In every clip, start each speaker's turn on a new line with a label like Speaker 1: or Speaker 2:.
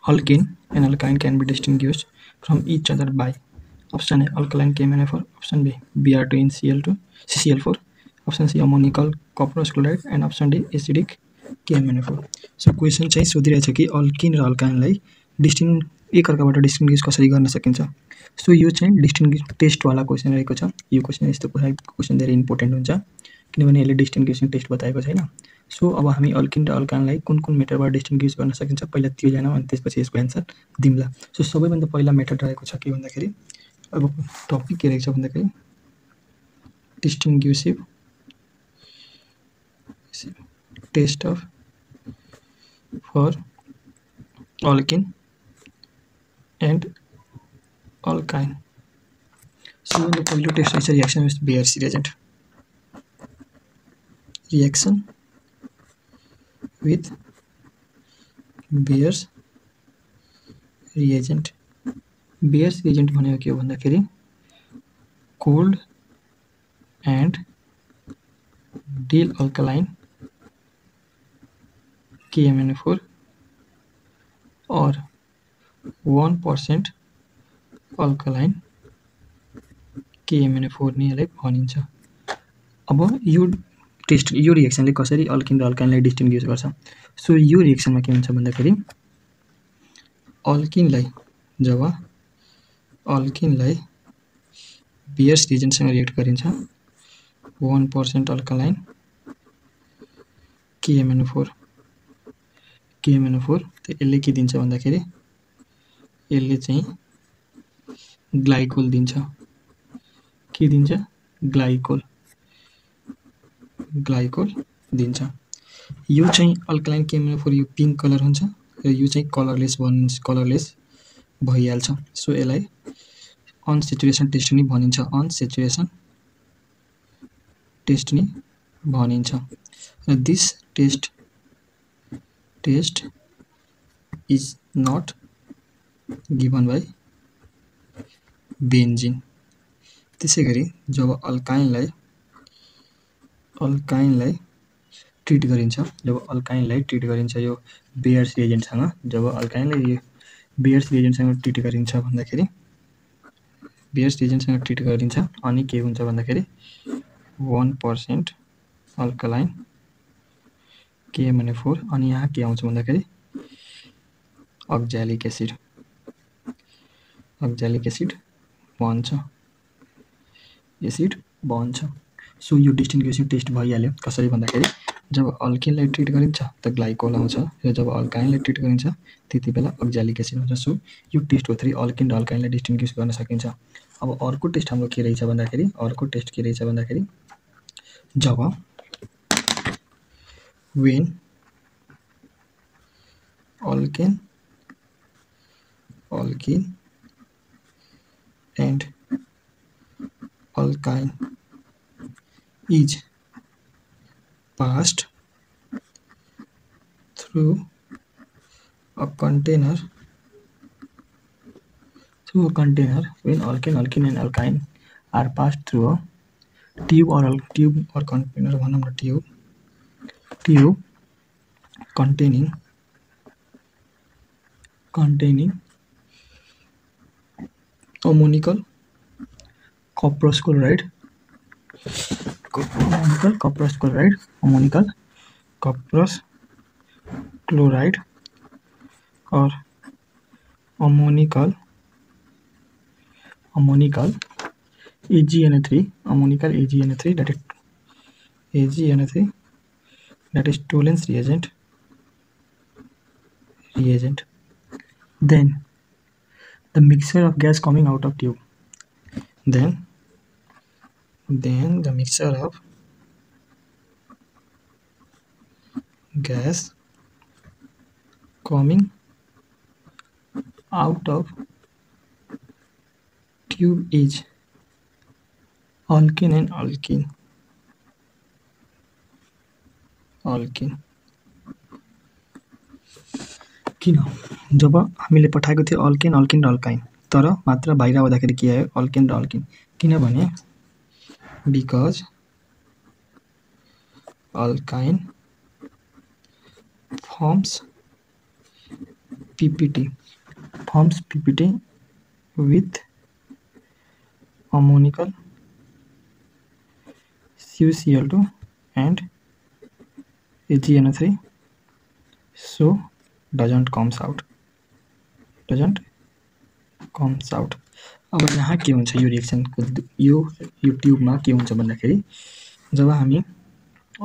Speaker 1: Alkene and alkyne can be distinguished from each other by option A alkaline KMnO4, option B Br2NCl2 CCl4, option C ammonical copperous chloride and option D acidic KMnO4. So question चाहिँ सोधिरहेछ कि alkene र अल्काइनलाई एकअर्काबाट distinguish कसरी गर्न सकिन्छ। So यो चाहिँ distinguish टेस्टवाला question रहेको छ। यो क्वेसन यस्तो क्वेसन धेरै इम्पोर्टेन्ट हुन्छ किनभने यसले डिस्टिङ्ग्विसिङ टेस्ट बताएको छैन। सो अब हामी अल्किन र अल्काइनलाई कुन कुन मेथडबाट डिस्टिङ्ग्विस गर्न सकिन्छ पहिला त्यो जानौँ अनि त्यसपछि यसको एन्सर दिउँला। सो सबैभन्दा पहिला मेथड रहेको छ के भन्दाखेरि अब टपिक के रहेछ भन्दाखेरि distinguishing test of for alkene and alkyne. सबैभन्दा पहिलो टेस्ट रहेछ reaction with Baeyer's reagent. Reaction with Baeyer's reagent. Baeyer's reagent भनेको के हो भन्दाखेरि cold and deal alkaline KMnO4 और 1% अल्कालाइन KMnO4 नै यसलाई भनिन्छ। अब यो रिएक्सनले कसरी अल्किन र अल्काइनलाई डिस्टिङ्ग्विस गर्छ। सो यो रिएक्सनमा के हुन्छ भन्दाखेरि जब अल्किनलाई बेयर्स रिएजेन्टसँग रिएक्ट गरिन्छ 1% अल्कालाइन KMnO4 त यसले के दिन्छ भन्दाखेरि यसले चाहिँ ग्लाइकोल दिन्छ। के दिन्छ? ग्लाइकोल दिन्छ। यो चाहिँ अल्कालाइन KMnO4 यो पिङ्क कलर हुन्छ र यो चाहिँ कलरलेस भइहाल्छ। सो यसलाई अनसेचुरेसन टेस्ट नि भनिन्छ। अनसेचुरेसन टेस्ट नि भनिन्छ र this test is not given by benzene. त्यसै गरी जब अल्काइनलाई ट्रिट गरिन्छ यो बेयर्स रिएजेन्टसँग, जब अल्काइनलाई बेयर्स रिएजेन्टसँग ट्रिट गरिन्छ भन्दाखेरि अनि के हुन्छ भन्दाखेरि 1% अल्कालाइन KMnO4 अनि यहाँ के आउँछ भन्दाखेरि अक्ज्यालिक एसिड बन्छ। सो यो डिस्टिङ्ग्विसिङ टेस्ट भइहाल्यो। कसरी भन्दाखेरि जब अल्किनलाई ट्रिट गरिन्छ त ग्लाइकोल आउँछ र जब अल्काइनलाई ट्रिट गरिन्छ त्यति बेला अक्ज्यालिक एसिड हुन्छ। सो यो टेस्ट थ्री अल्किन र अल्काइनलाई डिस्टिङ्ग्विस गर्न सकिन्छ। अब अर्को टेस्ट हाम्रो के रहेछ भन्दाखेरि जब when alkene and alkyne is passed through a container when alkene and alkyne are passed through a tube or container, one of the tube containing ammonical copperous chloride or ammonical AgNO3 that is Tollens reagent. Then the mixture of gas coming out of tube. Then the mixture of gas coming out of tube is alkene and alkene. किन जब हामीले पठाएको थियो alkane र alkyne तर मात्र बाहिर आउँदाखेरि के आयो अल्केन र अल्किन किनभने because alkyne firms PPT forms PPT with ammonical CuCl2 and AgNO3, so doesn't comes out. अब यहाँ के हुन्छ यो रिएक्सनको यो ट्युबमा के हुन्छ भन्दाखेरि जब हामी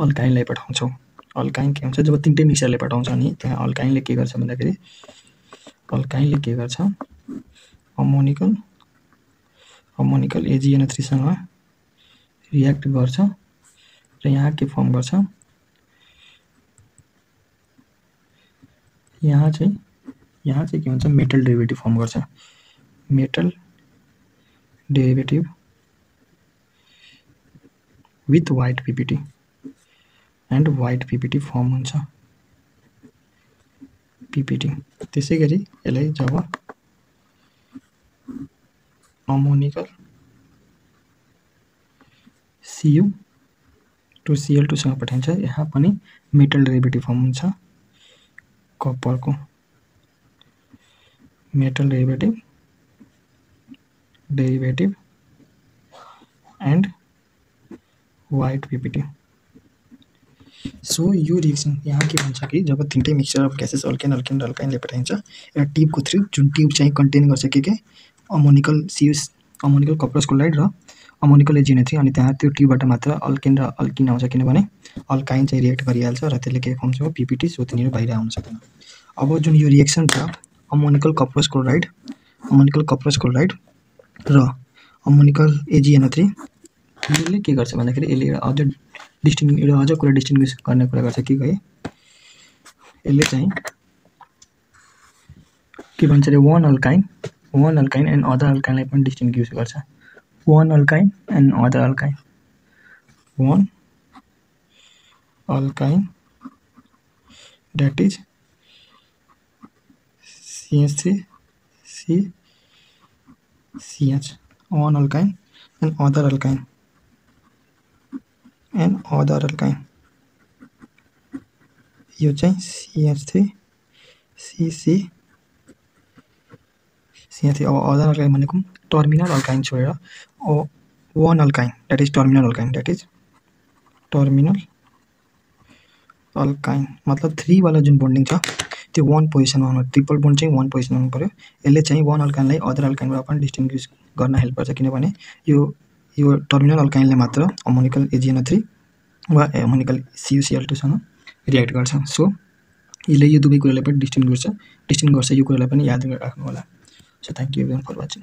Speaker 1: अल्काइनलाई पठाउँछौँ, अल्काइन के हुन्छ जब तीनटै मिक्सरले पठाउँछ नि त्यहाँ अल्काइनले के गर्छ भन्दाखेरि अल्काइनले के गर्छ अमोनिकल AgNO3 सँग रियाक्ट गर्छ र यहाँ के फर्म गर्छ, यहाँ चाहिँ के हुन्छ मेटल डेरिभेटिभ फर्म गर्छ, metal derivative with white PPT and white PPT form हुन्छ PPT। त्यसै गरी यसलाई जब अमोनिकल Cu2Cl2 सँग पठाइन्छ यहाँ पनि मेटल डेरिभेटिभ फर्म हुन्छ कपरको, metal derivative and white PPT। So यो रिएक्सन यहाँ के भन्छ कि जब तीनटै मिक्सचर अफ ग्यासेस अल्केन र अल्काइनले पठाइन्छ एउटा ट्युबको थ्रु जुन ट्युब चाहिँ कन्टेन गर्छ के अमोनिकल कपरस क्लोराइड र अमोनिकल AgNO3 अनि त्यहाँ त्यो ट्युबबाट मात्र अल्केन र अल्किन आउँछ किनभने अल्काइन चाहिँ रिएक्ट गरिहाल्छ र त्यसले के फर्म हुन्छ PPT, सो तिनीहरू बाहिर आउन सक्दैन। अब जुन यो रिएक्सन छ अमोनिकल कपरस क्लोराइड र अमोनिकल AgNO3 यसले के गर्छ भन्दाखेरि यसले एउटा अझ कुरा डिस्टिङ्ग्विस गर्ने कुरा गर्छ कि यसले चाहिँ के भन्छ अरे one alkyne and other alkyneलाई पनि डिस्टिङ्ग्विस गर्छ, one alkyne and other alkyne, one alkyne that is CH3CH, one alkyne and other alkyne यो चाहिँ CH3CH3 अब अदर अल्काइन भनेको टर्मिनल अल्काइन छोडेर one alkyne that is terminal alkyne मतलब 3 वाला जुन बोन्डिङ छ त्यो 1 पोजिसनमा हुनु, ट्रिपल बोन्ड चाहिँ 1 पोजिसनमा हुनु पर्यो। यसले चाहिँ one अल्काइनलाई अदर अल्काइनबाट पनि डिस्टिङ्ग्विस गर्न हेल्प गर्छ किनभने यो टर्मिनल अल्काइनले मात्र अमोनिकल AgNO3 वा अमोनिकल CuCl2 सँग रिएक्ट गर्छ। सो यसले यो दुवै कुरालाई पनि डिस्टिङ्ग्विस गर्छ, यो कुरालाई पनि याद राख्नु होला। So thank you everyone for watching.